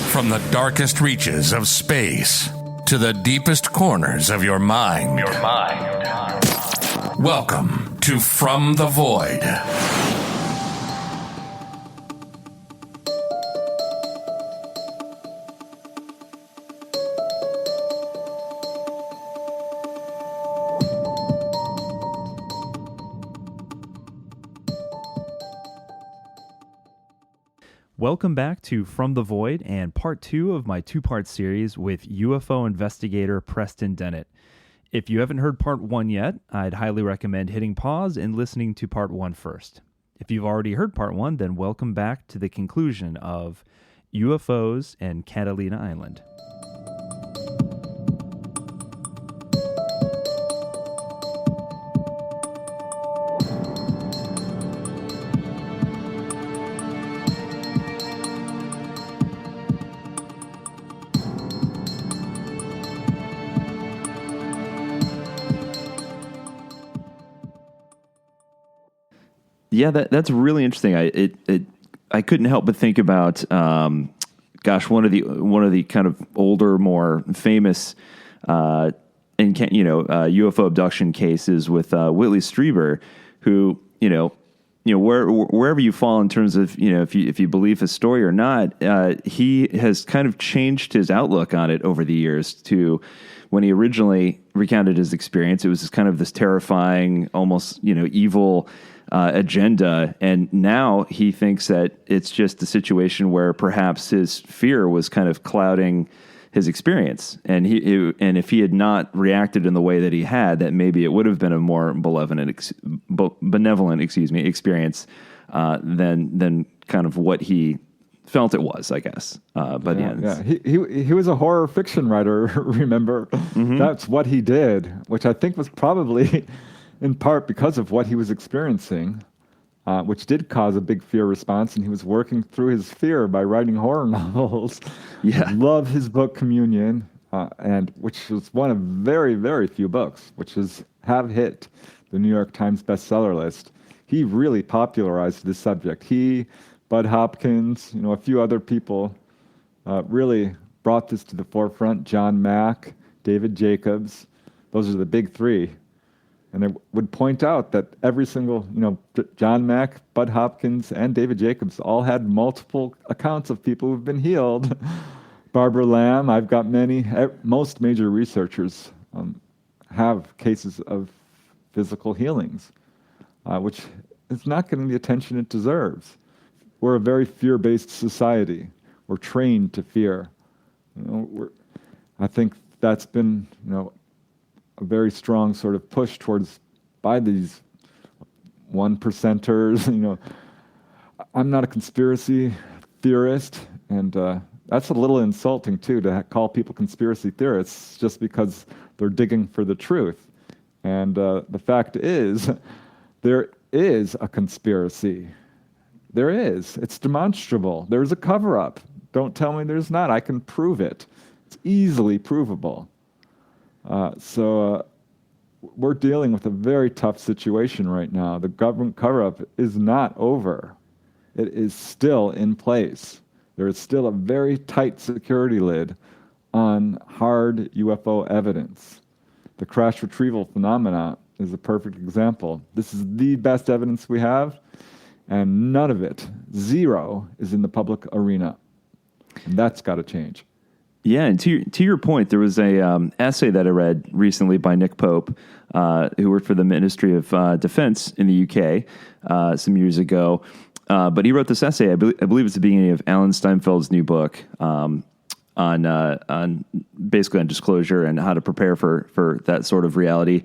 From the darkest reaches of space to the deepest corners of your mind. Welcome to From the Void. Welcome back to From the Void and part 2 of my two-part series with UFO investigator Preston Dennett. If you haven't heard part 1 yet, I'd highly recommend hitting pause and listening to part 1 first. If you've already heard part 1, then welcome back to the conclusion of UFOs and Catalina Island. Yeah, that's really interesting. I couldn't help but think about, one of the kind of older, more famous, UFO abduction cases with Whitley Strieber, who wherever you fall in terms of if you believe his story or not, he has kind of changed his outlook on it over the years. To when he originally recounted his experience, it was kind of this terrifying, almost evil agenda, and now he thinks that it's just a situation where perhaps his fear was kind of clouding his experience, and if he had not reacted in the way that he had, that maybe it would have been a more benevolent experience than kind of what he felt it was, I guess. He was a horror fiction writer. Remember, That's what he did, which I think was probably in part because of what he was experiencing, which did cause a big fear response, and he was working through his fear by writing horror novels. Yeah. Love his book Communion, and which was one of very, very few books which have hit the New York Times bestseller list. He really popularized this subject. He, Bud Hopkins, a few other people really brought this to the forefront. John Mack, David Jacobs, those are the big three. And they would point out that every single, John Mack, Bud Hopkins, and David Jacobs all had multiple accounts of people who've been healed. Barbara Lamb, I've got many. Most major researchers have cases of physical healings, which is not getting the attention it deserves. We're a very fear-based society. We're trained to fear. I think that's been, a very strong sort of push by these 1%ers. I'm not a conspiracy theorist, and that's a little insulting too, to call people conspiracy theorists just because they're digging for the truth. And the fact is, there is a conspiracy. There is. It's demonstrable. There's a cover-up. Don't tell me there's not. I can prove it. It's easily provable. So we're dealing with a very tough situation right now. The government cover-up is not over. It is still in place. There is still a very tight security lid on hard UFO evidence. The crash retrieval phenomena is a perfect example. This is the best evidence we have, and none of it, zero, is in the public arena. And that's got to change. Yeah, and to your point, there was a essay that I read recently by Nick Pope, who worked for the Ministry of Defense in the UK some years ago. But he wrote this essay, I believe it's the beginning of Alan Steinfeld's new book on basically on disclosure and how to prepare for that sort of reality.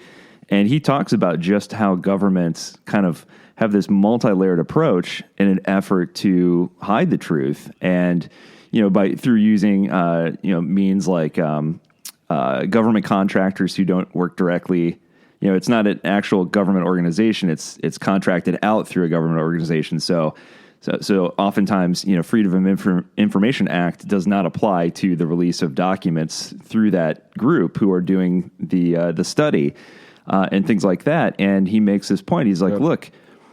And he talks about just how governments kind of have this multi-layered approach in an effort to hide the truth, and through using means like government contractors who don't work directly. It's not an actual government organization. It's contracted out through a government organization. So oftentimes, Freedom of Information Act does not apply to the release of documents through that group who are doing the study and things like that. And he makes this point. He's like, look,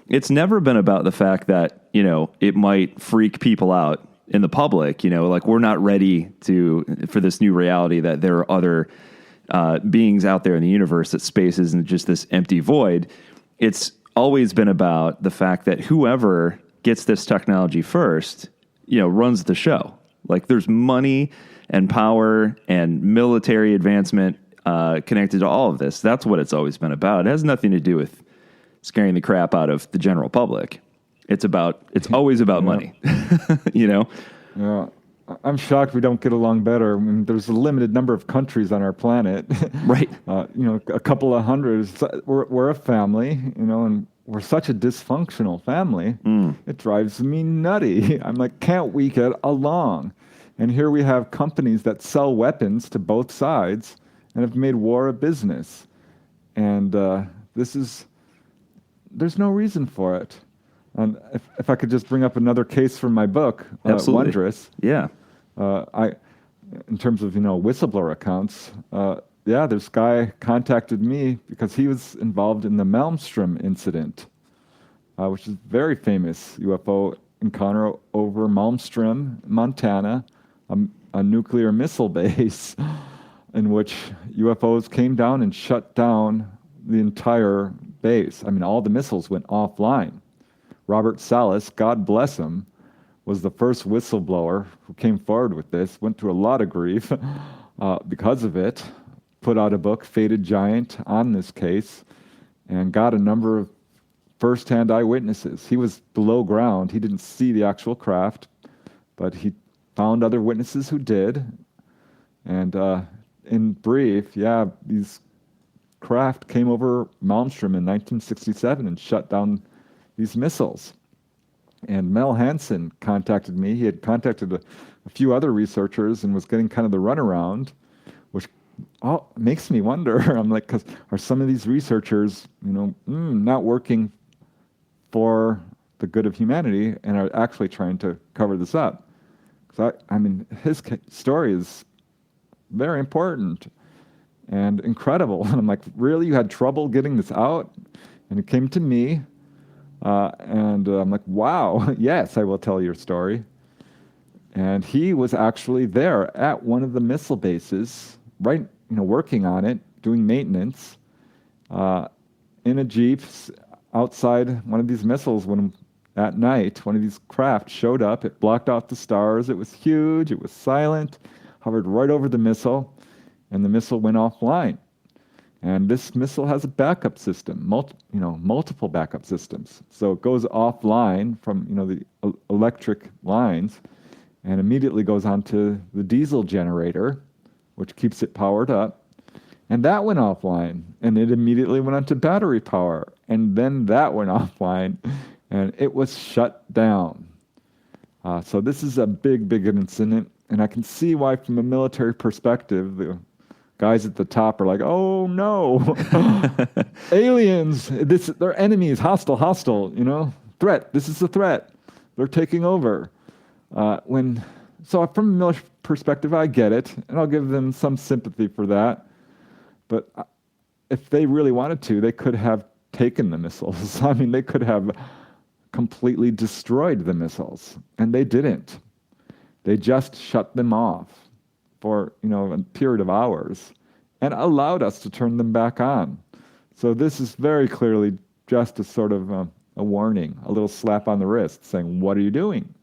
it's never been about the fact that, it might freak people out in the public, like we're not ready for this new reality that there are other beings out there in the universe, that space isn't just this empty void. It's always been about the fact that whoever gets this technology first, runs the show. Like there's money and power and military advancement connected to all of this. That's what it's always been about. It has nothing to do with scaring the crap out of the general public. It's always about money, Yeah. I'm shocked we don't get along better. I mean, there's a limited number of countries on our planet. Right. A couple of hundreds. We're a family, and we're such a dysfunctional family. It drives me nutty. I'm like, can't we get along? And here we have companies that sell weapons to both sides and have made war a business. And there's no reason for it. And if I could just bring up another case from my book, Wondrous. Yeah. In terms of, whistleblower accounts, this guy contacted me because he was involved in the Malmstrom incident, which is a very famous UFO encounter over Malmstrom, Montana, a nuclear missile base in which UFOs came down and shut down the entire base. I mean, all the missiles went offline. Robert Salas, God bless him, was the first whistleblower who came forward with this, went through a lot of grief because of it, put out a book, Fated Giant, on this case, and got a number of first-hand eyewitnesses. He was below ground. He didn't see the actual craft, but he found other witnesses who did. And in brief, these craft came over Malmstrom in 1967 and shut down these missiles. And Mel Hansen contacted me. He had contacted a few other researchers and was getting kind of the runaround, which makes me wonder. I'm like, are some of these researchers, not working for the good of humanity and are actually trying to cover this up? Because his story is very important and incredible. And I'm like, really? You had trouble getting this out? And it came to me. And I'm like, wow, yes, I will tell your story. And he was actually there at one of the missile bases, right, working on it, doing maintenance, in a Jeep outside one of these missiles when at night, one of these craft showed up. It blocked out the stars. It was huge. It was silent, hovered right over the missile, and the missile went offline. And this missile has a backup system, multiple backup systems. So it goes offline from, the electric lines and immediately goes onto the diesel generator, which keeps it powered up. And that went offline, and it immediately went onto battery power. And then that went offline, and it was shut down. So this is a big, big incident, and I can see why, from a military perspective, the guys at the top are like, oh no, aliens, they're enemies, hostile, threat, this is a threat, they're taking over. So from a military perspective, I get it, and I'll give them some sympathy for that. But if they really wanted to, they could have taken the missiles. They could have completely destroyed the missiles, and they didn't. They just shut them off for a period of hours and allowed us to turn them back on. So this is very clearly just a sort of a warning, a little slap on the wrist saying, what are you doing?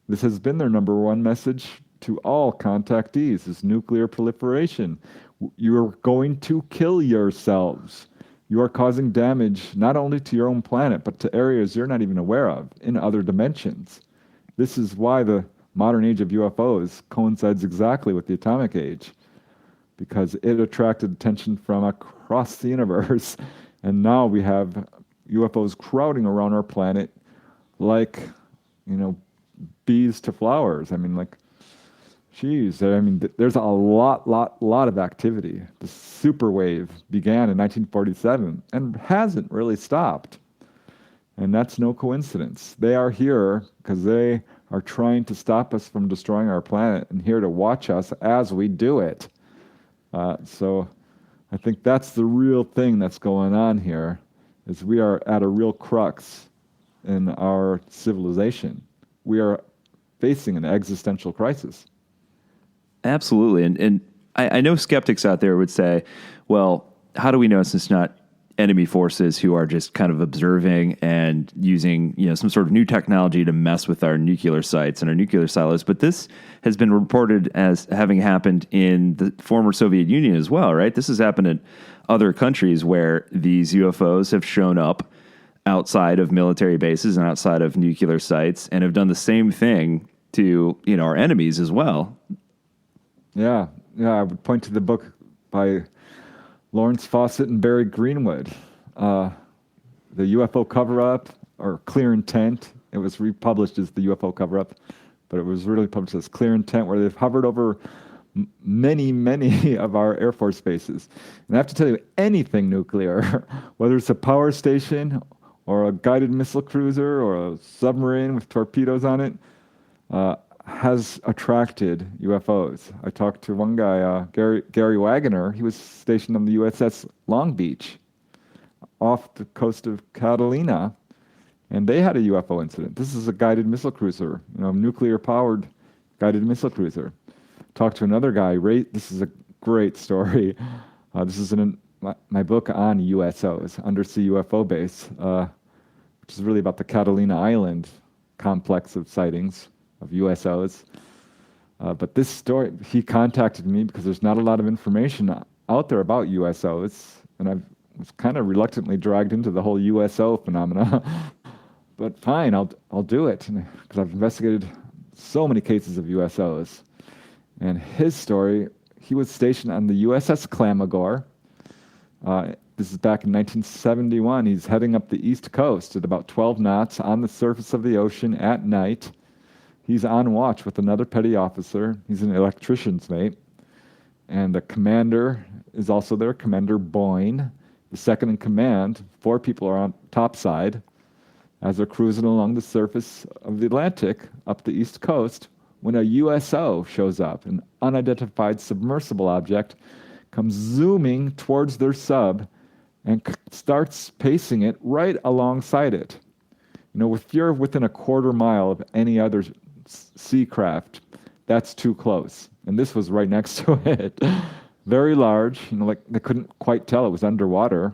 This has been their number one message to all contactees, is nuclear proliferation. You're going to kill yourselves. You are causing damage not only to your own planet, but to areas you're not even aware of in other dimensions. This is why the modern age of UFOs coincides exactly with the atomic age, because it attracted attention from across the universe. And now we have UFOs crowding around our planet like, bees to flowers. There's a lot of activity. The super wave began in 1947 and hasn't really stopped. And that's no coincidence. They are here because they are trying to stop us from destroying our planet and here to watch us as we do it. So I think that's the real thing that's going on here, is we are at a real crux in our civilization. We are facing an existential crisis. Absolutely. And I know skeptics out there would say, well, how do we know it's not enemy forces who are just kind of observing and using, some sort of new technology to mess with our nuclear sites and our nuclear silos? But this has been reported as having happened in the former Soviet Union as well, right? This has happened in other countries where these UFOs have shown up outside of military bases and outside of nuclear sites and have done the same thing to, our enemies as well. Yeah, I would point to the book by Lawrence Fawcett and Barry Greenwood, the UFO cover-up, or Clear Intent. It was republished as the UFO cover-up, but it was really published as Clear Intent, where they've hovered over many, many of our Air Force bases. And I have to tell you, anything nuclear, whether it's a power station or a guided missile cruiser or a submarine with torpedoes on it, has attracted UFOs. I talked to one guy, Gary Wagoner. He was stationed on the USS Long Beach off the coast of Catalina, and they had a UFO incident. This is a guided missile cruiser, nuclear-powered guided missile cruiser. Talked to another guy, Ray. This is a great story. This is in my book on USOs, Undersea UFO Base, which is really about the Catalina Island complex of sightings of USOs. But this story, he contacted me because there's not a lot of information out there about USOs, and I was kind of reluctantly dragged into the whole USO phenomena. But fine, I'll do it, because I've investigated so many cases of USOs. And his story, he was stationed on the USS Clamagore. This is back in 1971. He's heading up the East Coast at about 12 knots on the surface of the ocean at night. He's on watch with another petty officer. He's an electrician's mate. And the commander is also there, Commander Boyne. The second in command, 4 people are on topside as they're cruising along the surface of the Atlantic up the East Coast when a USO shows up. An unidentified submersible object comes zooming towards their sub and starts pacing it right alongside it. If you're within a quarter mile of any other sea craft, that's too close. And this was right next to it. Very large, like they couldn't quite tell it was underwater.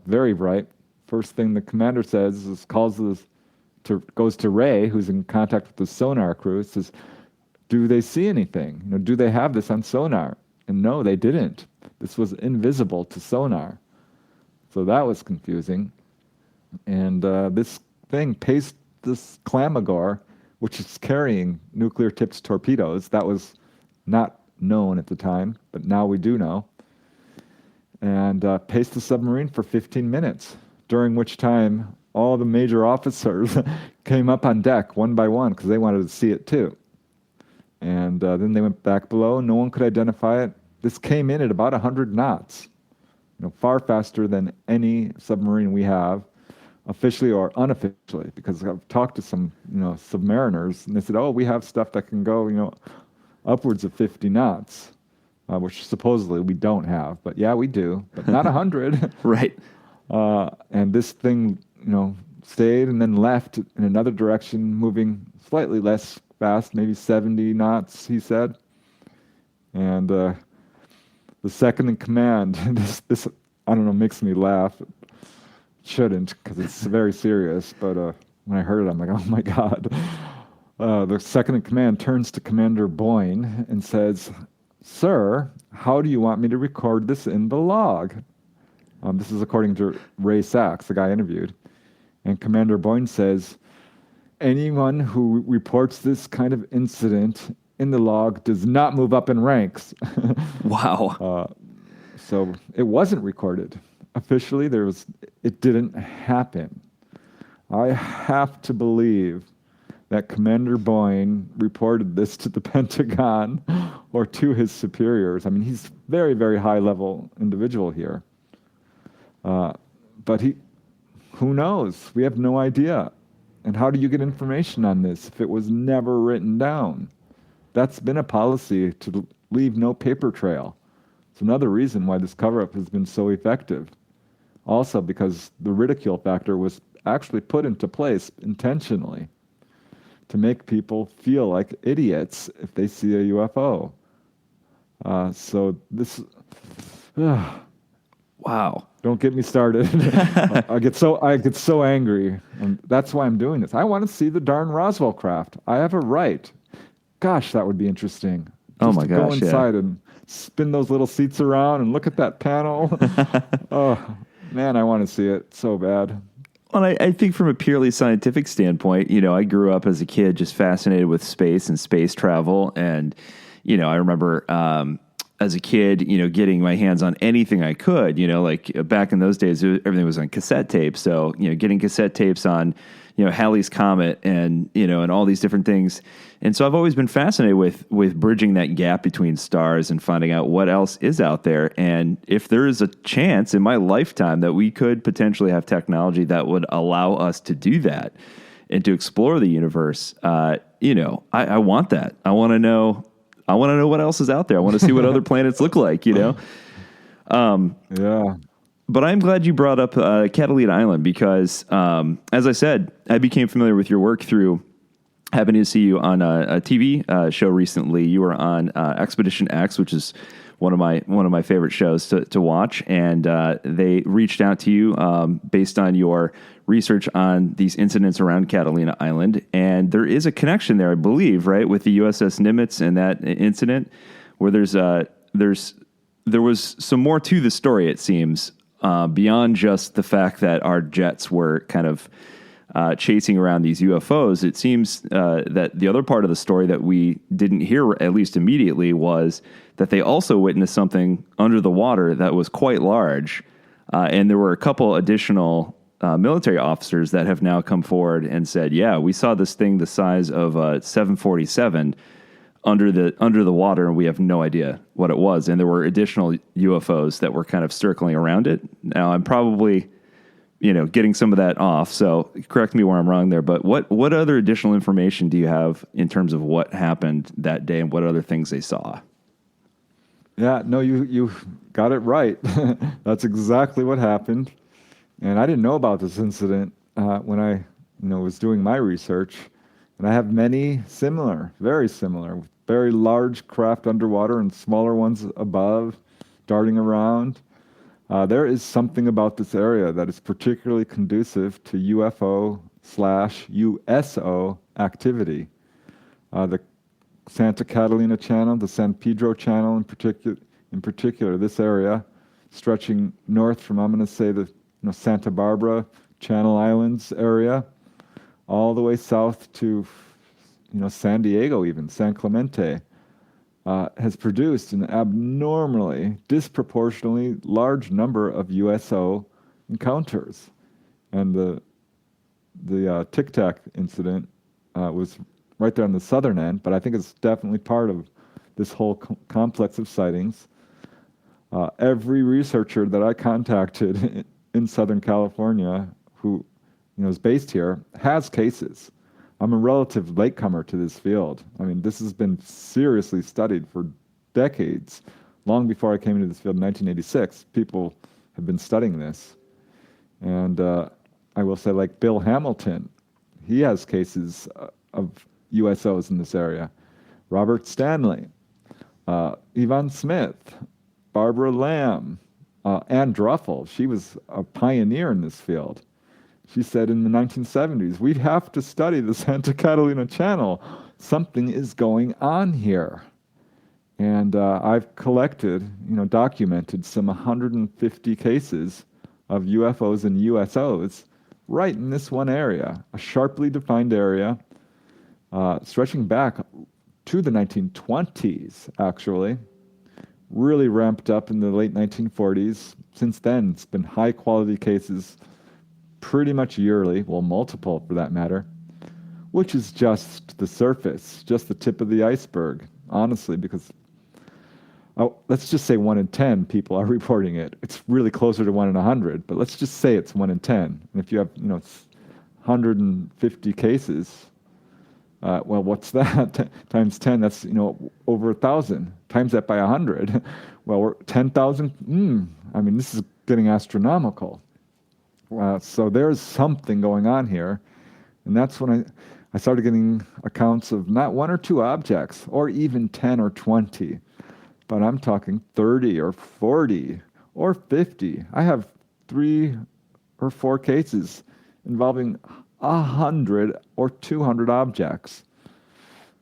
Very bright. First thing the commander says is goes to Ray, who's in contact with the sonar crew, says, do they see anything? Do they have this on sonar? And no, they didn't. This was invisible to sonar. So that was confusing. And this thing paced this Clamagore, which is carrying nuclear-tipped torpedoes. That was not known at the time, but now we do know. And paced the submarine for 15 minutes, during which time all the major officers came up on deck one by one because they wanted to see it too. And then they went back below. No one could identify it. This came in at about 100 knots, far faster than any submarine we have, officially or unofficially, because I've talked to some, submariners, and they said, oh, we have stuff that can go, upwards of 50 knots, which supposedly we don't have. But yeah, we do, but not 100. Right. And this thing, stayed and then left in another direction, moving slightly less fast, maybe 70 knots, he said. And the second in command, this I don't know, makes me laugh. It shouldn't, because it's very serious. But when I heard it, I'm like, oh my God. The second in command turns to Commander Boyne and says, sir, how do you want me to record this in the log? This is according to Ray Sachs, the guy interviewed. And Commander Boyne says, anyone who reports this kind of incident in the log does not move up in ranks. Wow. So it wasn't recorded. Officially, it didn't happen. I have to believe that Commander Boyne reported this to the Pentagon or to his superiors. I mean, he's very, very high-level individual here. But who knows? We have no idea. And how do you get information on this if it was never written down? That's been a policy to leave no paper trail. It's another reason why this cover-up has been so effective. Also because the ridicule factor was actually put into place intentionally to make people feel like idiots if they see a UFO. So this, Wow. don't get me started. I get so angry, and that's why I'm doing this. I want to see the darn Roswell craft. I have a right. Gosh, that would be interesting. Oh Just my to gosh, go inside and spin those little seats around and look at that panel. Oh man, I want to see it so bad. Well, I think from a purely scientific standpoint, I grew up as a kid just fascinated with space and space travel. And, I remember as a kid, getting my hands on anything I could, like back in those days, everything was on cassette tapes. So, getting cassette tapes on, Halley's Comet and, and all these different things. And so I've always been fascinated with bridging that gap between stars and finding out what else is out there. And if there is a chance in my lifetime that we could potentially have technology that would allow us to do that and to explore the universe, I want that. I want to know what else is out there. I want to see what other planets look like, Yeah. But I'm glad you brought up Catalina Island because, as I said, I became familiar with your work through happening to see you on a TV show recently. You were on Expedition X, which is one of my favorite shows to watch, and they reached out to you based on your research on these incidents around Catalina Island. And there is a connection there, I believe, right, with the USS Nimitz and that incident, where there was some more to the story, it seems. Beyond just the fact that our jets were kind of chasing around these UFOs, it seems that the other part of the story that we didn't hear, at least immediately, was that they also witnessed something under the water that was quite large. And there were a couple additional military officers that have now come forward and said, yeah, we saw this thing the size of a 747 under the water, and we have no idea what it was. And there were additional UFOs that were kind of circling around it. Now, I'm probably, getting some of that off, so correct me where I'm wrong there. But what other additional information do you have in terms of what happened that day and what other things they saw? Yeah, no, you got it right. That's exactly what happened. And I didn't know about this incident when I was doing my research. And I have many similar, with very large craft underwater and smaller ones above, darting around. There is something about this area that is particularly conducive to UFO/USO activity. The Santa Catalina Channel, the San Pedro Channel in particular, this area, stretching north from, I'm going to say, the Santa Barbara, Channel Islands area, all the way south to, San Diego, even San Clemente, has produced an abnormally, disproportionately large number of USO encounters. And the Tic Tac incident was right there on the southern end, but I think it's definitely part of this whole complex of sightings. Every researcher that I contacted in Southern California who is based here has cases. I'm a relative latecomer to this field. I mean, this has been seriously studied for decades. Long before I came into this field in 1986, people have been studying this. And I will say, like Bill Hamilton, he has cases of USOs in this area. Robert Stanley, Yvonne Smith, Barbara Lamb, Ann Druffel. She was a pioneer in this field. She said in the 1970s, we'd have to study the Santa Catalina Channel. Something is going on here. And I've collected, documented some 150 cases of UFOs and USOs right in this one area, a sharply defined area, stretching back to the 1920s, actually. Really ramped up in the late 1940s. Since then, it's been high-quality cases pretty much yearly, well, multiple for that matter, which is just the surface, just the tip of the iceberg, honestly, because let's just say 1 in 10 people are reporting it. It's really closer to 1 in 100, but let's just say it's 1 in 10. And if you have, 150 cases, well, what's that? Times 10, that's, over 1,000. Times that by 100. Well, we're 10,000. I mean, this is getting astronomical. So there's something going on here. And that's when I started getting accounts of not 1 or 2 objects, or even 10 or 20, but I'm talking 30 or 40 or 50. I have 3 or 4 cases involving 100 or 200 objects.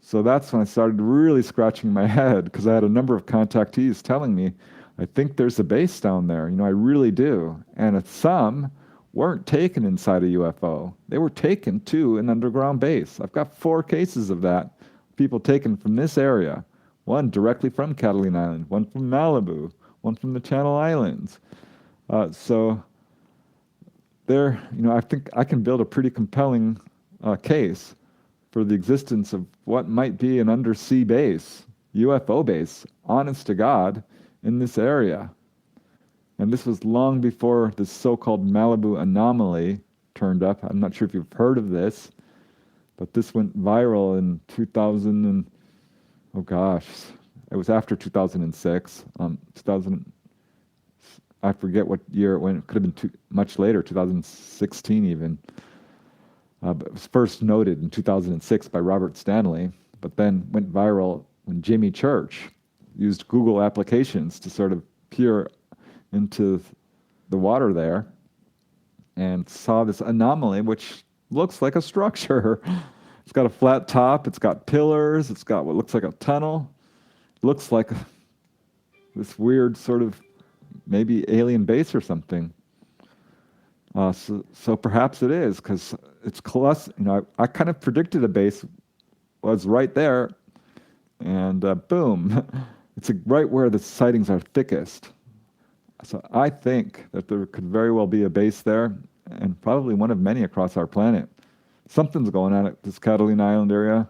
So that's when I started really scratching my head, because I had a number of contactees telling me, I think there's a base down there. I really do. And some weren't taken inside a UFO. They were taken to an underground base. I've got 4 cases of that. People taken from this area. 1 directly from Catalina Island, 1 from Malibu, 1 from the Channel Islands. So there, I think I can build a pretty compelling case for the existence of what might be an undersea base, UFO base, honest to God, in this area. And this was long before this so-called Malibu anomaly turned up. I'm not sure if you've heard of this, but this went viral in 2000 and, oh gosh, it was after 2006. I forget what year it went. It could have been much later, 2016 even. But it was first noted in 2006 by Robert Stanley, but then went viral when Jimmy Church used Google applications to sort of peer into the water there and saw this anomaly, which looks like a structure. It's got a flat top, it's got pillars, it's got what looks like a tunnel. Looks like this weird sort of maybe alien base or something. So perhaps it is, because it's close. I kind of predicted a base was right there, and boom, it's right where the sightings are thickest. So I think that there could very well be a base there, and probably one of many across our planet. Something's going on at this Catalina Island area,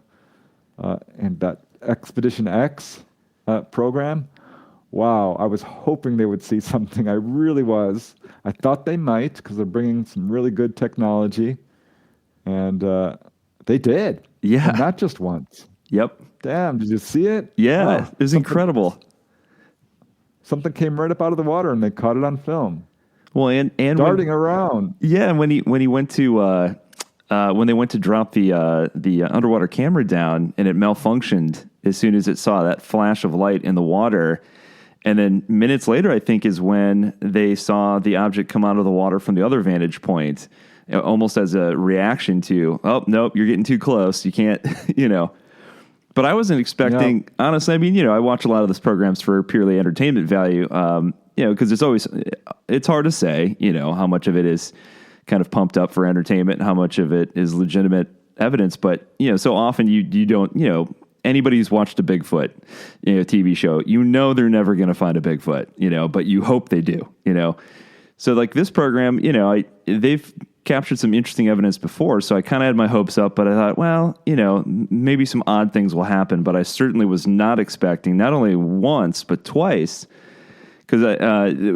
and that Expedition X program. Wow, I was hoping they would see something. I really was. I thought they might, because they're bringing some really good technology, and they did. Yeah. And not just once. Yep. Damn, did you see it? Yeah, it was incredible. Something came right up out of the water, and they caught it on film. Well, and darting around. Yeah, and when he went to when they went to drop the underwater camera down, and it malfunctioned as soon as it saw that flash of light in the water. And then minutes later, I think, is when they saw the object come out of the water from the other vantage point, almost as a reaction to, oh, nope, you're getting too close. You can't, But I wasn't expecting, honestly, I watch a lot of these programs for purely entertainment value, because it's hard to say, how much of it is kind of pumped up for entertainment and how much of it is legitimate evidence. But, so often you don't, anybody who's watched a Bigfoot, TV show, they're never going to find a Bigfoot, but you hope they do, So like this program, they've captured some interesting evidence before, so I kind of had my hopes up, but I thought, well, maybe some odd things will happen, but I certainly was not expecting, not only once, but twice, because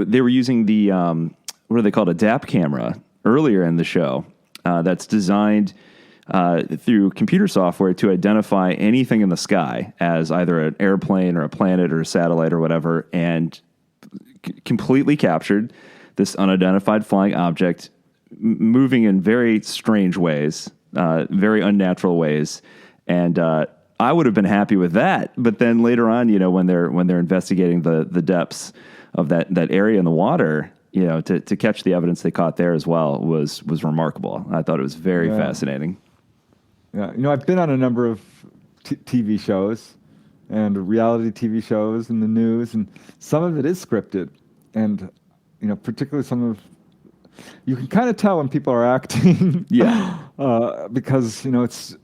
they were using the, what are they called, a DAP camera earlier in the show that's designed through computer software to identify anything in the sky as either an airplane or a planet or a satellite or whatever, and completely captured this unidentified flying object moving in very strange ways, very unnatural ways. And I would have been happy with that. But then later on, when they're investigating the depths of that area in the water, to catch the evidence they caught there as well was remarkable. I thought it was very fascinating. Yeah, I've been on a number of TV shows and reality TV shows in the news, and some of it is scripted. And, particularly you can kind of tell when people are acting. Yeah. Because,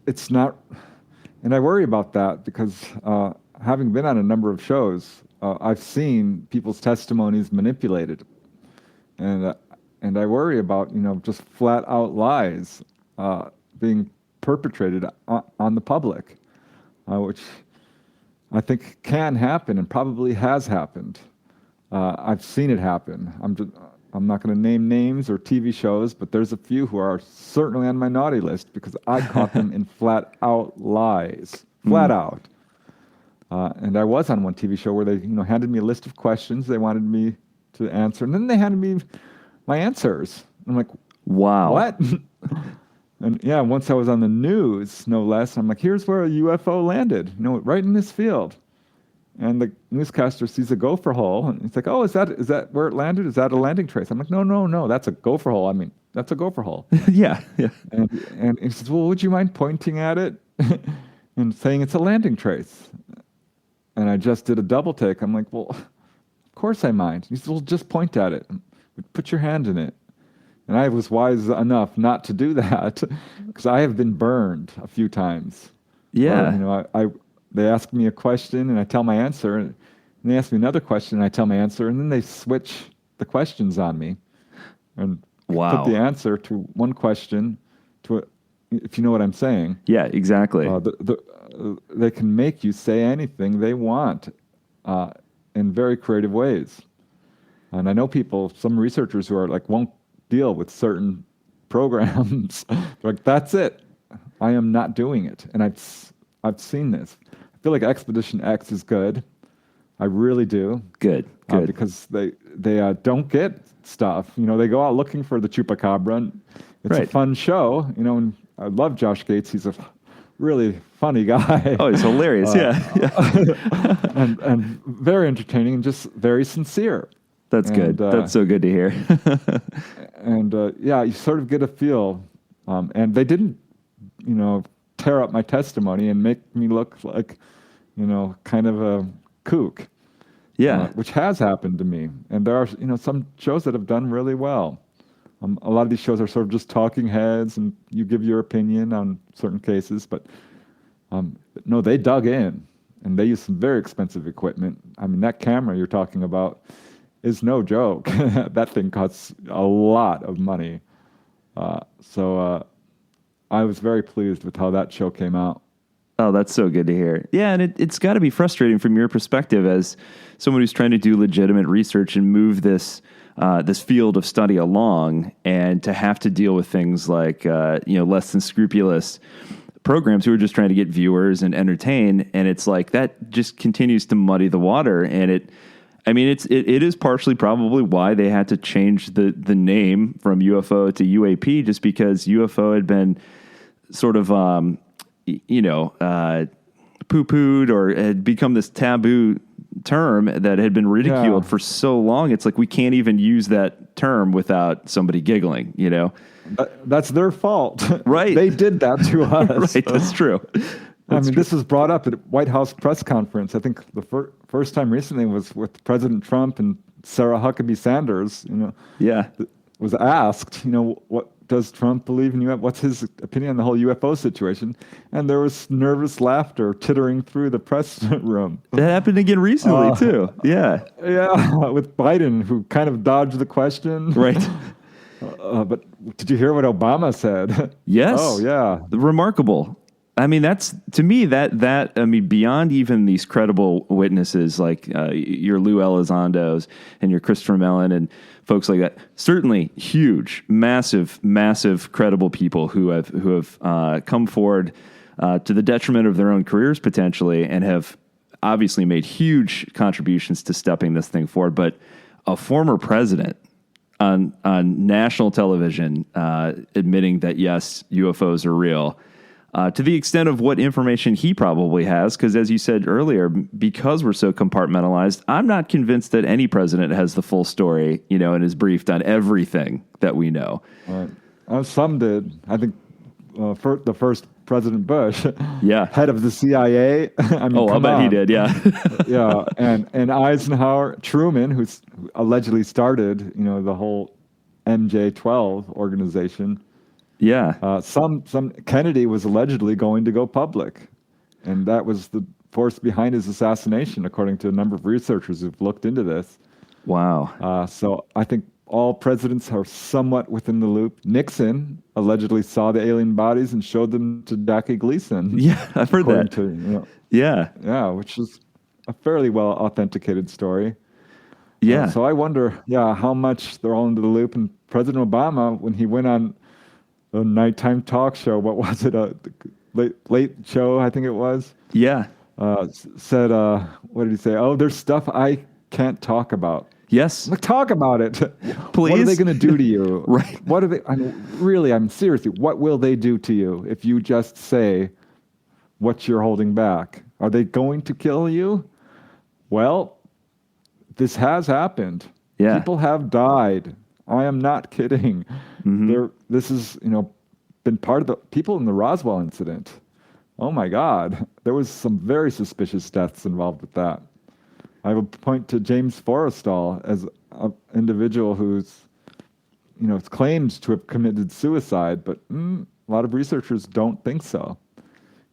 it's not, and I worry about that because having been on a number of shows, I've seen people's testimonies manipulated. And I worry about, just flat out lies being perpetrated on the public, which I think can happen and probably has happened. I've seen it happen. I'm not going to name names or TV shows, but there's a few who are certainly on my naughty list because I caught them in flat out lies, flat out. And I was on one TV show where they, handed me a list of questions they wanted me to answer, and then they handed me my answers. I'm like, wow, what? And yeah, once I was on the news, no less, I'm like, here's where a UFO landed, right in this field. And the newscaster sees a gopher hole, and he's like, "Oh, is that where it landed? Is that a landing trace?" I'm like, "No, that's a gopher hole. I mean, that's a gopher hole." Yeah. And he says, "Well, would you mind pointing at it and saying it's a landing trace?" And I just did a double take. I'm like, "Well, of course I mind." He says, "Well, just point at it. Put your hand in it." And I was wise enough not to do that because I have been burned a few times. Yeah. Where, they ask me a question and I tell my answer, and they ask me another question and I tell my answer, and then they switch the questions on me and Wow. put the answer to one question if you know what I'm saying. Yeah, exactly. They can make you say anything they want in very creative ways. And I know some researchers who are like, won't deal with certain programs. They're like, that's it. I am not doing it. And I've seen this. I feel like Expedition X is good. I really do. Good. Because they don't get stuff. They go out looking for the chupacabra. And it's a fun show. And I love Josh Gates. He's a really funny guy. Oh, he's hilarious. Yeah. and very entertaining and just very sincere. That's good. That's so good to hear. And you sort of get a feel. And they didn't, tear up my testimony and make me look like, kind of a kook. Yeah. Which has happened to me. And there are, some shows that have done really well. A lot of these shows are sort of just talking heads and you give your opinion on certain cases. But no, they dug in and they used some very expensive equipment. I mean, that camera you're talking about is no joke. That thing costs a lot of money. So I was very pleased with how that show came out. Oh, that's so good to hear. Yeah, and it's got to be frustrating from your perspective as someone who's trying to do legitimate research and move this field of study along, and to have to deal with things like less than scrupulous programs who are just trying to get viewers and entertain, and it's like that just continues to muddy the water, and it is partially probably why they had to change the name from UFO to UAP, just because UFO had been sort of, poo-pooed or had become this taboo term that had been ridiculed for so long. It's like we can't even use that term without somebody giggling, That's their fault. Right. They did that to us. Right, that's true. This was brought up at a White House press conference. I think the first time recently was with President Trump and Sarah Huckabee Sanders. Yeah. Was asked, what does Trump believe in UFO? What's his opinion on the whole UFO situation? And there was nervous laughter tittering through the press room. That happened again recently too. Yeah. Yeah, with Biden, who kind of dodged the question. Right. But did you hear what Obama said? Yes. Oh, yeah. Remarkable. I mean, that's, to me, beyond even these credible witnesses like your Lou Elizondos and your Christopher Mellon and folks like that, certainly huge, massive credible people who have come forward to the detriment of their own careers potentially, and have obviously made huge contributions to stepping this thing forward. But a former president on national television admitting that, yes, UFOs are real, to the extent of what information he probably has, because as you said earlier, because we're so compartmentalized, I'm not convinced that any president has the full story, and is briefed on everything that we know. Right. Some did. I think the first President Bush, head of the CIA. I'll bet he did, yeah. Yeah, and Eisenhower, Truman, who allegedly started, the whole MJ-12 organization. Yeah. Some Kennedy was allegedly going to go public, and that was the force behind his assassination, according to a number of researchers who've looked into this. Wow. So I think all presidents are somewhat within the loop. Nixon allegedly saw the alien bodies and showed them to Jackie Gleason. Yeah, I've heard that. Yeah, which is a fairly well authenticated story. Yeah. So I wonder, how much they're all into the loop. And President Obama, when he went on a nighttime talk show, what was it, a late show, I think it was? Yeah. Said, what did he say? Oh, there's stuff I can't talk about. Yes. Like, talk about it. Please. What are they going to do to you? Right. What are they? I'm seriously. What will they do to you if you just say what you're holding back? Are they going to kill you? Well, this has happened. Yeah. People have died. I am not kidding. This is, been part of the people in the Roswell incident. Oh my God. There was some very suspicious deaths involved with that. I would point to James Forrestal as an individual who's, claims to have committed suicide, but a lot of researchers don't think so.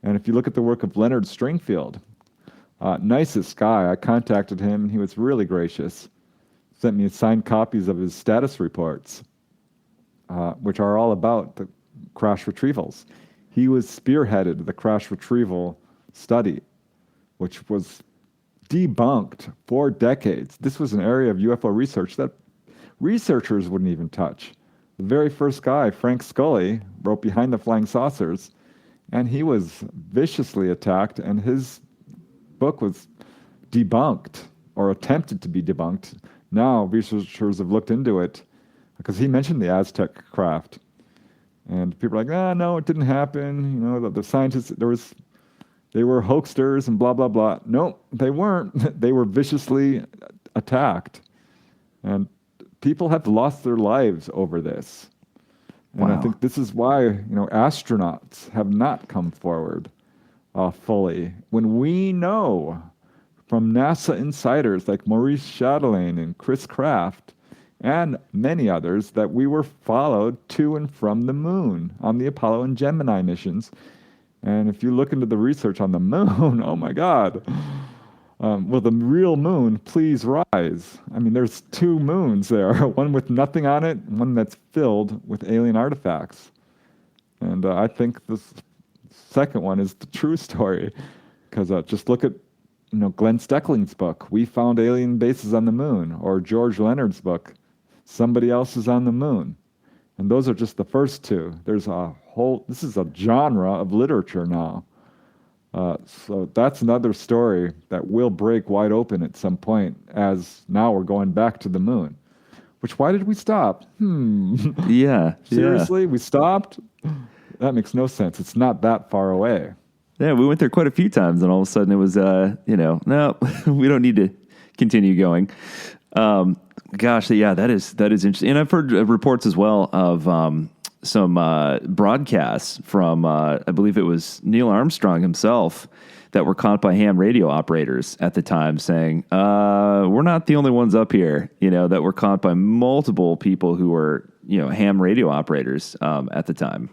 And if you look at the work of Leonard Stringfield, nicest guy, I contacted him. He was really gracious. Sent me signed copies of his status reports, which are all about the crash retrievals. He was spearheaded the crash retrieval study, which was debunked for decades. This was an area of UFO research that researchers wouldn't even touch. The very first guy, Frank Scully, wrote Behind the Flying Saucers, and he was viciously attacked, and his book was debunked, or attempted to be debunked. Now researchers have looked into it, because he mentioned the Aztec craft. And people are like, no, it didn't happen. The scientists, they were hoaxsters and blah, blah, blah. No, they weren't. They were viciously attacked. And people have lost their lives over this. And Wow. I think this is why, astronauts have not come forward fully. When we know from NASA insiders like Maurice Chatelain and Chris Kraft and many others that we were followed to and from the moon on the Apollo and Gemini missions. And if you look into the research on the moon, oh my God, will the real moon please rise? I mean, there's 2 moons there, one with nothing on it, and one that's filled with alien artifacts. And I think this second one is the true story, because just look at Glenn Steckling's book, We Found Alien Bases on the Moon, or George Leonard's book, Somebody Else is on the Moon. And those are just the first 2. There's this is a genre of literature now. So that's another story that will break wide open at some point, as now we're going back to the moon. Why did we stop? Yeah. Seriously, we stopped? That makes no sense. It's not that far away. Yeah, we went there quite a few times, and all of a sudden it was, no, we don't need to continue going. Gosh, yeah, that is interesting. And I've heard reports as well of some broadcasts from, I believe it was Neil Armstrong himself, that were caught by ham radio operators at the time saying, we're not the only ones up here, that were caught by multiple people who were, ham radio operators at the time.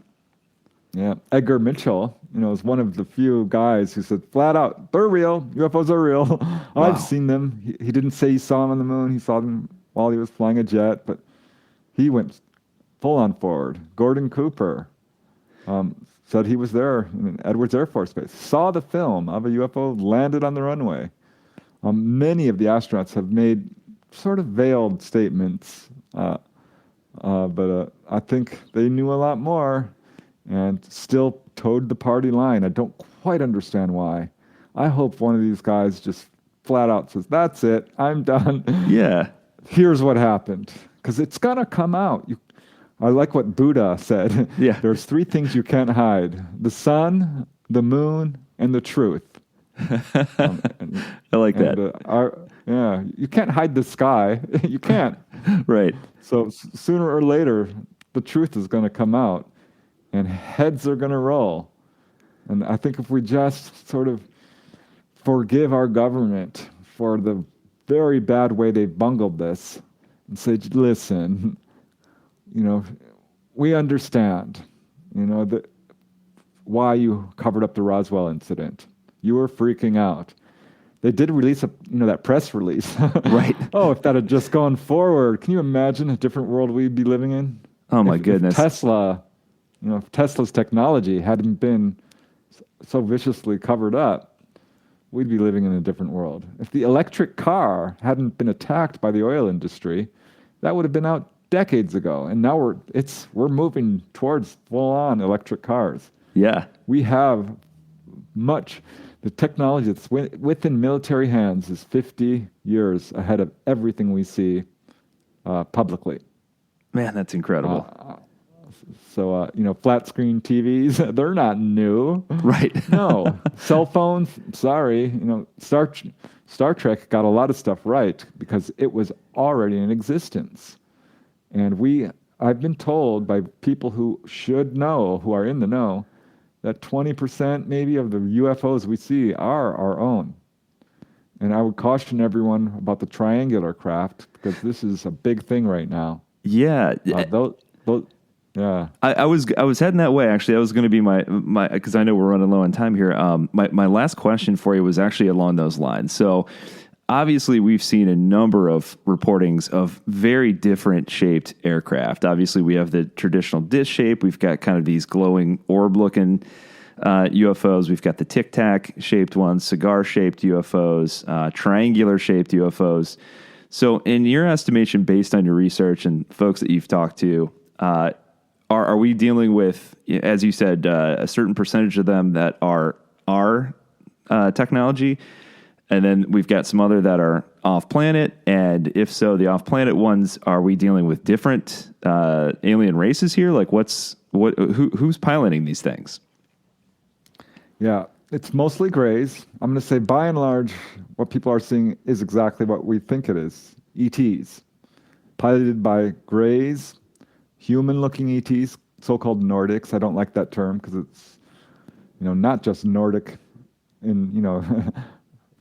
Yeah, Edgar Mitchell, is one of the few guys who said flat out, they're real, UFOs are real. Wow. I've seen them. He didn't say he saw them on the moon. He saw them while he was flying a jet, but he went full on forward. Gordon Cooper said he was there in Edwards Air Force Base, saw the film of a UFO landed on the runway. Many of the astronauts have made sort of veiled statements, but I think they knew a lot more and still towed the party line. I don't quite understand why. I hope one of these guys just flat out says, that's it, I'm done. Yeah. Here's what happened. Because it's going to come out. I like what Buddha said. Yeah. There's 3 things you can't hide: the sun, the moon, and the truth. I like that. You can't hide the sky. You can't. Right. So sooner or later, the truth is going to come out, and heads are going to roll. And I think if we just sort of forgive our government for the very bad way they've bungled this and say, listen, we understand, that why you covered up the Roswell incident. You were freaking out. They did release that press release. Right. Oh, if that had just gone forward, can you imagine a different world we'd be living in? Oh my goodness. If Tesla, if Tesla's technology hadn't been so viciously covered up, we'd be living in a different world. If the electric car hadn't been attacked by the oil industry, that would have been out decades ago. And now we're moving towards full-on electric cars. Yeah. We have much. The technology that's within military hands is 50 years ahead of everything we see publicly. Man, that's incredible. So, flat screen TVs, they're not new. Right. No. Cell phones, sorry. Star Trek got a lot of stuff right because it was already in existence. And I've been told by people who should know, who are in the know, that 20% maybe of the UFOs we see are our own. And I would caution everyone about the triangular craft because this is a big thing right now. Yeah. Yeah. I was heading that way, actually. That was going to be my because I know we're running low on time here. My last question for you was actually along those lines. So obviously we've seen a number of reportings of very different shaped aircraft. Obviously we have the traditional dish shape. We've got kind of these glowing orb looking UFOs. We've got the Tic Tac shaped ones, cigar shaped UFOs, triangular shaped UFOs. So in your estimation, based on your research and folks that you've talked to, are we dealing with, as you said, a certain percentage of them that are our technology, and then we've got some other that are off planet? And if so, the off planet ones, are we dealing with different alien races here? Like, who's piloting these things? Yeah, it's mostly grays. I'm going to say, by and large, what people are seeing is exactly what we think it is: ETs, piloted by grays. Human-looking ETs, so-called Nordics. I don't like that term because it's, not just Nordic in,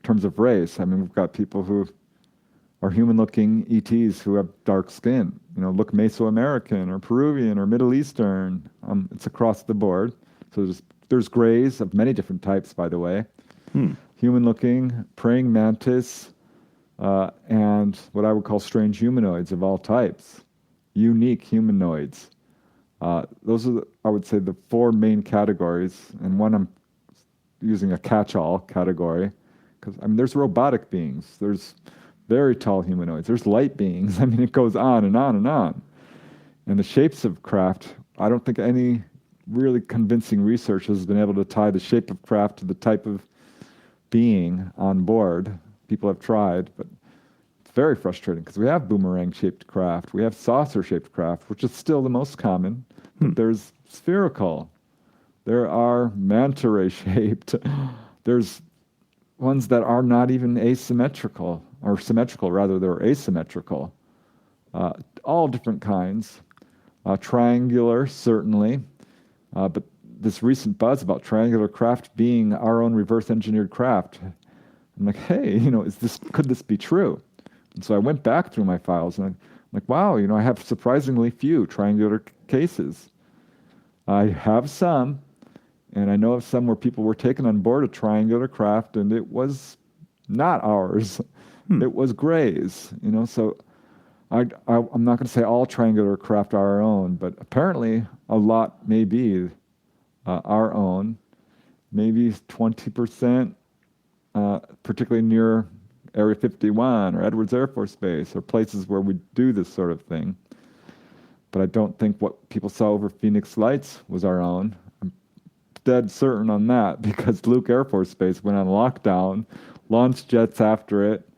terms of race. I mean, we've got people who are human-looking ETs who have dark skin. Look Mesoamerican or Peruvian or Middle Eastern. It's across the board. So there's grays of many different types, by the way. Human-looking, praying mantis, and what I would call strange humanoids of all types. Unique humanoids. Those are, I would say, the four main categories. And one I'm using a catch-all category because, there's robotic beings. There's very tall humanoids. There's light beings. It goes on and on and on. And the shapes of craft, I don't think any really convincing research has been able to tie the shape of craft to the type of being on board. People have tried, but very frustrating because we have boomerang-shaped craft. We have saucer-shaped craft, which is still the most common. But there's spherical. There are manta ray-shaped. There's ones that are not even asymmetrical, or symmetrical, rather, they're asymmetrical. All different kinds. Triangular, certainly. But this recent buzz about triangular craft being our own reverse-engineered craft, I'm like, hey, could this be true? And so I went back through my files, and I'm like, wow, I have surprisingly few triangular cases. I have some, and I know of some where people were taken on board a triangular craft, and it was not ours. It was grays, So I'm not going to say all triangular craft are our own, but apparently a lot may be our own. Maybe 20%, particularly near Area 51 or Edwards Air Force Base or places where we do this sort of thing. But I don't think what people saw over Phoenix Lights was our own. I'm dead certain on that because Luke Air Force Base went on lockdown, launched jets after it,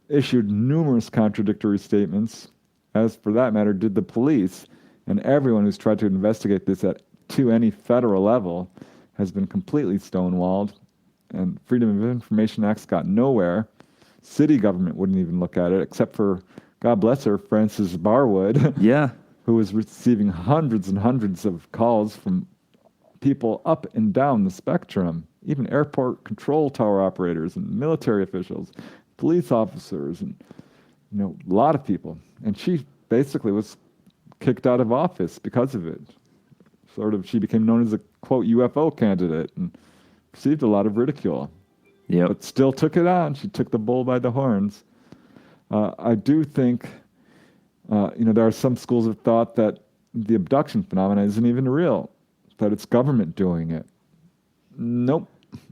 issued numerous contradictory statements, as for that matter did the police, and everyone who's tried to investigate this to any federal level has been completely stonewalled, and Freedom of Information Acts got nowhere. City government wouldn't even look at it, except for, God bless her, Frances Barwood, Yeah. who was receiving hundreds and hundreds of calls from people up and down the spectrum, even airport control tower operators and military officials, police officers, and a lot of people. And she basically was kicked out of office because of it. She became known as a, quote, UFO candidate and received a lot of ridicule. Yep. But still took it on. She took the bull by the horns. I do think, there are some schools of thought that the abduction phenomenon isn't even real, that it's government doing it. Nope.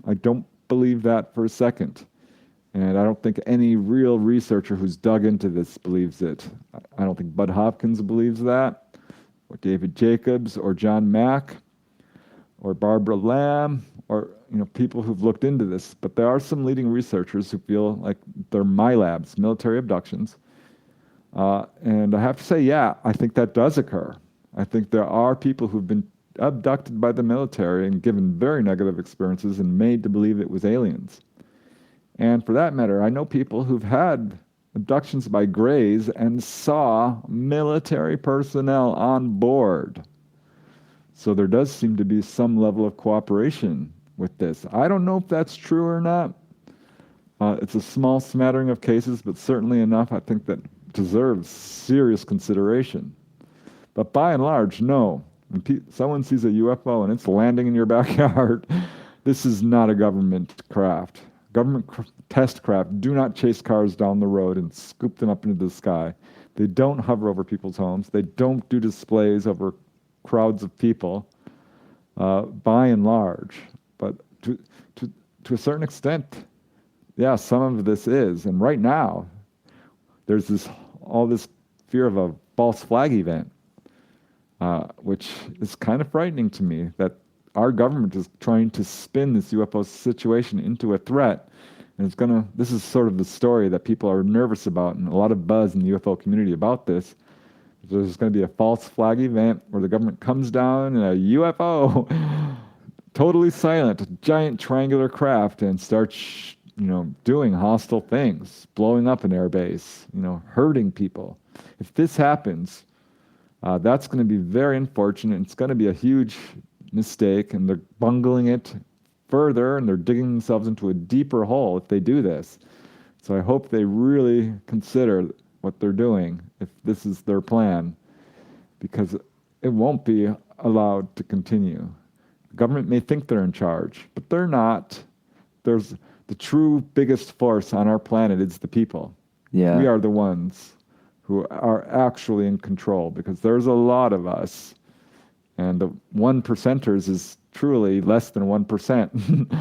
I don't believe that for a second. And I don't think any real researcher who's dug into this believes it. I don't think Bud Hopkins believes that, or David Jacobs, or John Mack, or Barbara Lamb, or people who've looked into this, but there are some leading researchers who feel like they're MILABs, military abductions. And I have to say, yeah, I think that does occur. I think there are people who've been abducted by the military and given very negative experiences and made to believe it was aliens. And for that matter, I know people who've had abductions by Greys and saw military personnel on board. So there does seem to be some level of cooperation with this. I don't know if that's true or not. It's a small smattering of cases, but certainly enough, I think, that deserves serious consideration. But by and large, no. When someone sees a UFO and it's landing in your backyard, this is not a government craft. Government test craft do not chase cars down the road and scoop them up into the sky. They don't hover over people's homes. They don't do displays over crowds of people, by and large. But to a certain extent, yeah, some of this is. And right now, there's all this fear of a false flag event, which is kind of frightening to me, that our government is trying to spin this UFO situation into a threat. And this is sort of the story that people are nervous about, and a lot of buzz in the UFO community about this. There's going to be a false flag event where the government comes down in a UFO, totally silent, a giant triangular craft, and starts, doing hostile things, blowing up an airbase, hurting people. If this happens, that's going to be very unfortunate. It's going to be a huge mistake, and they're bungling it further, and they're digging themselves into a deeper hole if they do this. So I hope they really consider what they're doing if this is their plan, because it won't be allowed to continue. The government may think they're in charge, but they're not. There's the true biggest force on our planet is the people. Yeah. We are the ones who are actually in control, because there's a lot of us. And the 1%ers is truly less than 1%.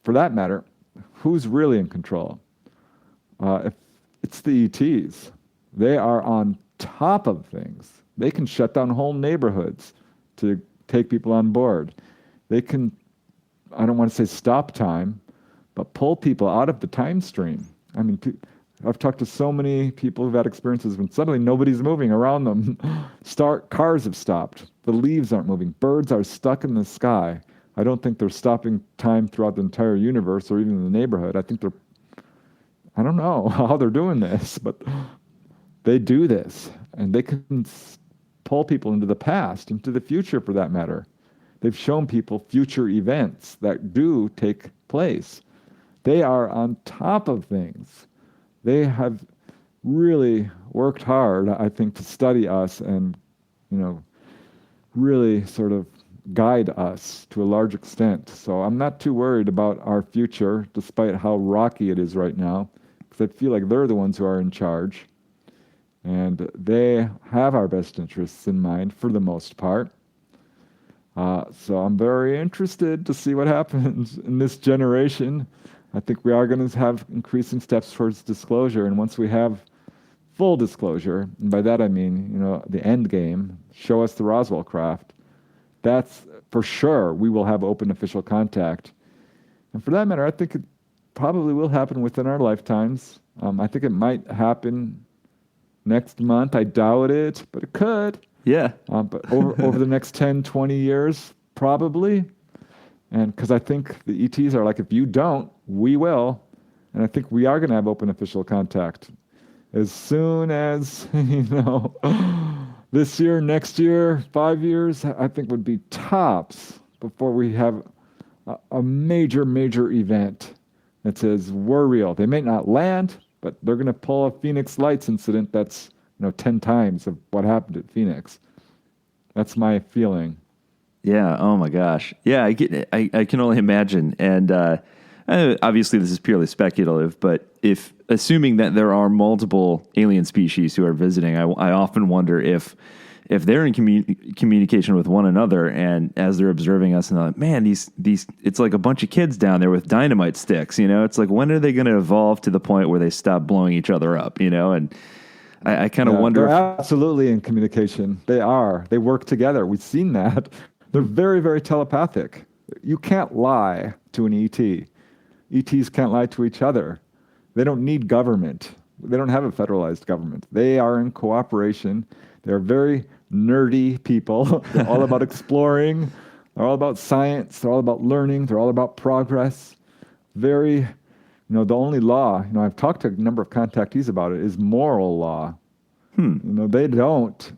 For that matter, who's really in control? If it's the ETs. They are on top of things. They can shut down whole neighborhoods to take people on board. They can, I don't want to say stop time, but pull people out of the time stream. I mean, I've talked to so many people who've had experiences when suddenly nobody's moving around them. Cars have stopped. The leaves aren't moving. Birds are stuck in the sky. I don't think they're stopping time throughout the entire universe or even in the neighborhood. I don't know how they're doing this, but they do this. And they can pull people into the past, into the future for that matter. They've shown people future events that do take place. They are on top of things. They have really worked hard, I think, to study us and, really sort of guide us to a large extent. So I'm not too worried about our future, despite how rocky it is right now, because I feel like they're the ones who are in charge. And they have our best interests in mind for the most part. So I'm very interested to see what happens in this generation. I think we are going to have increasing steps towards disclosure. And once we have full disclosure, and by that I mean, the end game, show us the Roswell craft, that's for sure we will have open official contact. And for that matter, I think it probably will happen within our lifetimes. I think it might happen next month. I doubt it, but it could. Yeah. But over the next 10, 20 years, probably. And because I think the ETs are like, if you don't, we will. And I think we are going to have open official contact. As soon as, this year, next year, 5 years, I think would be tops before we have a major, major event that says we're real. They may not land, but they're going to pull a Phoenix Lights incident that's 10 times of what happened at Phoenix. That's my feeling. Yeah. Oh my gosh. Yeah. I can only imagine. And obviously, this is purely speculative. But assuming that there are multiple alien species who are visiting, I often wonder if they're in communication with one another, and as they're observing us, and they're like, man, these it's like a bunch of kids down there with dynamite sticks. It's like, when are they going to evolve to the point where they stop blowing each other up? And I kind of wonder. They're absolutely in communication. They are. They work together. We've seen that. They're very, very telepathic. You can't lie to an ET. ETs can't lie to each other. They don't need government. They don't have a federalized government. They are in cooperation. They're very nerdy people. They're all about exploring. They're all about science. They're all about learning. They're all about progress. Very, the only law, I've talked to a number of contactees about it, is moral law. They don't,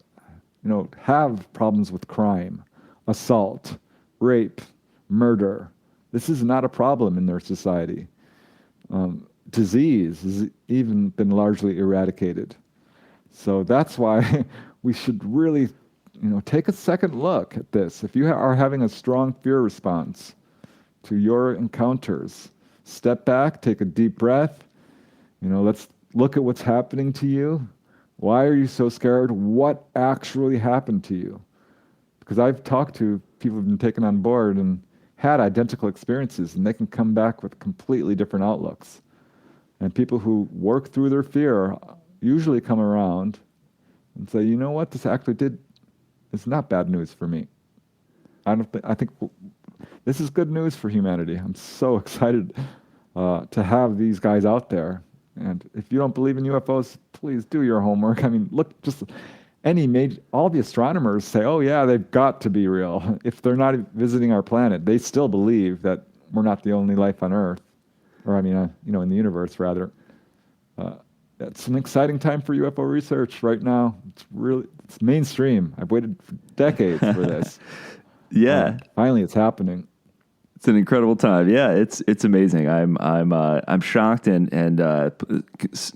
have problems with crime, assault, rape, murder. This is not a problem in their society. Disease has even been largely eradicated. So that's why we should really, take a second look at this. If you are having a strong fear response to your encounters, step back, take a deep breath. Let's look at what's happening to you. Why are you so scared? What actually happened to you? Because I've talked to people who've been taken on board and had identical experiences, and they can come back with completely different outlooks. And people who work through their fear usually come around and say, you know what, this actually it's not bad news for me. I think this is good news for humanity. I'm so excited to have these guys out there. And if you don't believe in UFOs, please do your homework. I mean, look, just all the astronomers say, oh yeah, they've got to be real. If they're not visiting our planet, they still believe that we're not the only life on Earth. Or in the universe, rather. It's an exciting time for UFO research right now. It's mainstream. I've waited for decades for this. Yeah. Finally, it's happening. It's an incredible time. Yeah, it's amazing. I'm shocked and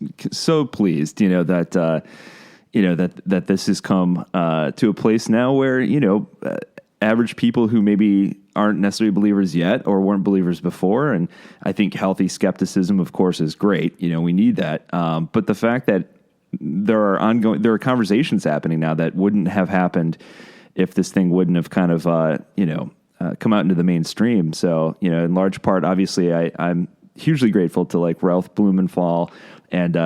so pleased. That that this has come to a place now where average people who maybe aren't necessarily believers yet or weren't believers before. And I think healthy skepticism, of course, is great. We need that. But the fact that there are conversations happening now that wouldn't have happened if this thing wouldn't have kind of, come out into the mainstream. So, in large part, obviously, I'm hugely grateful to like Ralph Blumenthal and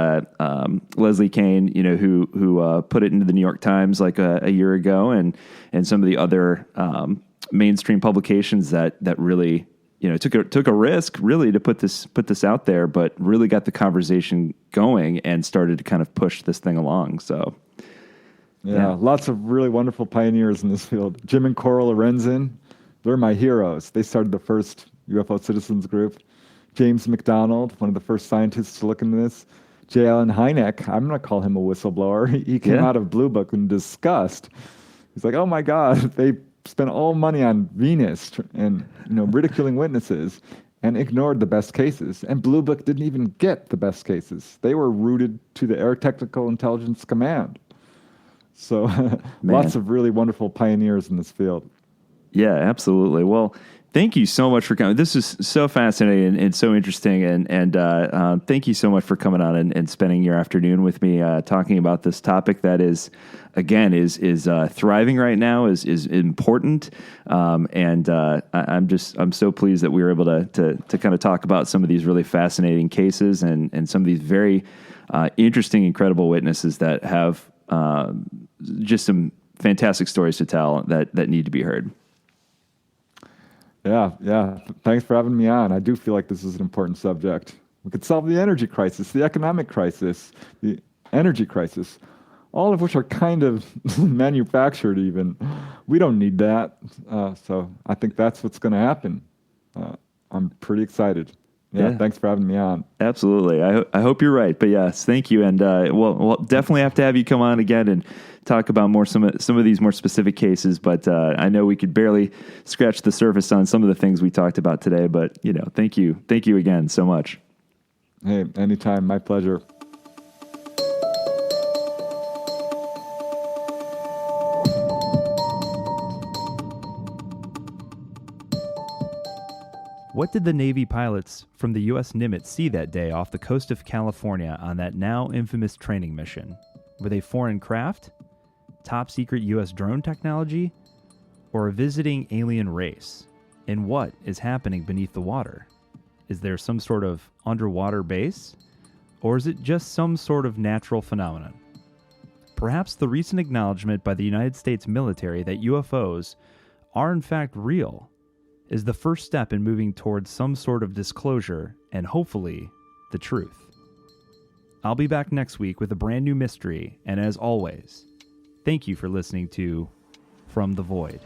Leslie Kane, who put it into the New York Times like a year ago, and some of the other mainstream publications that really took a risk really to put this out there, but really got the conversation going and started to kind of push this thing along. So yeah. Lots of really wonderful pioneers in this field. Jim and Coral Lorenzen, they're my heroes. They started the first UFO citizens group. James McDonald, one of the first scientists to look into this. J. Allen Hynek, I'm going to call him a whistleblower. He came out of Blue Book in disgust. He's like, oh my God, they spent all money on Venus and ridiculing witnesses and ignored the best cases. And Blue Book didn't even get the best cases. They were routed to the Air Technical Intelligence Command. So lots of really wonderful pioneers in this field. Yeah, absolutely. Well, thank you so much for coming. This is so fascinating and so interesting. And thank you so much for coming on and spending your afternoon with me talking about this topic that is thriving right now, is important. I'm so pleased that we were able to kind of talk about some of these really fascinating cases and some of these very interesting, incredible witnesses that have just some fantastic stories to tell that need to be heard. Yeah. Thanks for having me on. I do feel like this is an important subject. We could solve the energy crisis, the economic crisis, the energy crisis, all of which are kind of manufactured even. We don't need that. So I think that's what's going to happen. I'm pretty excited. Yeah, thanks for having me on. Absolutely. I hope you're right. But yes, thank you. And we'll definitely have to have you come on again and talk about some of these more specific cases. But I know we could barely scratch the surface on some of the things we talked about today. But thank you again so much. Hey, anytime. My pleasure. What did the Navy pilots from the U.S. Nimitz see that day off the coast of California on that now infamous training mission? Were they foreign craft, top secret U.S. drone technology, or a visiting alien race? And what is happening beneath the water? Is there some sort of underwater base? Or is it just some sort of natural phenomenon? Perhaps the recent acknowledgement by the United States military that UFOs are in fact real is the first step in moving towards some sort of disclosure and hopefully the truth. I'll be back next week with a brand new mystery, and as always, thank you for listening to From the Void.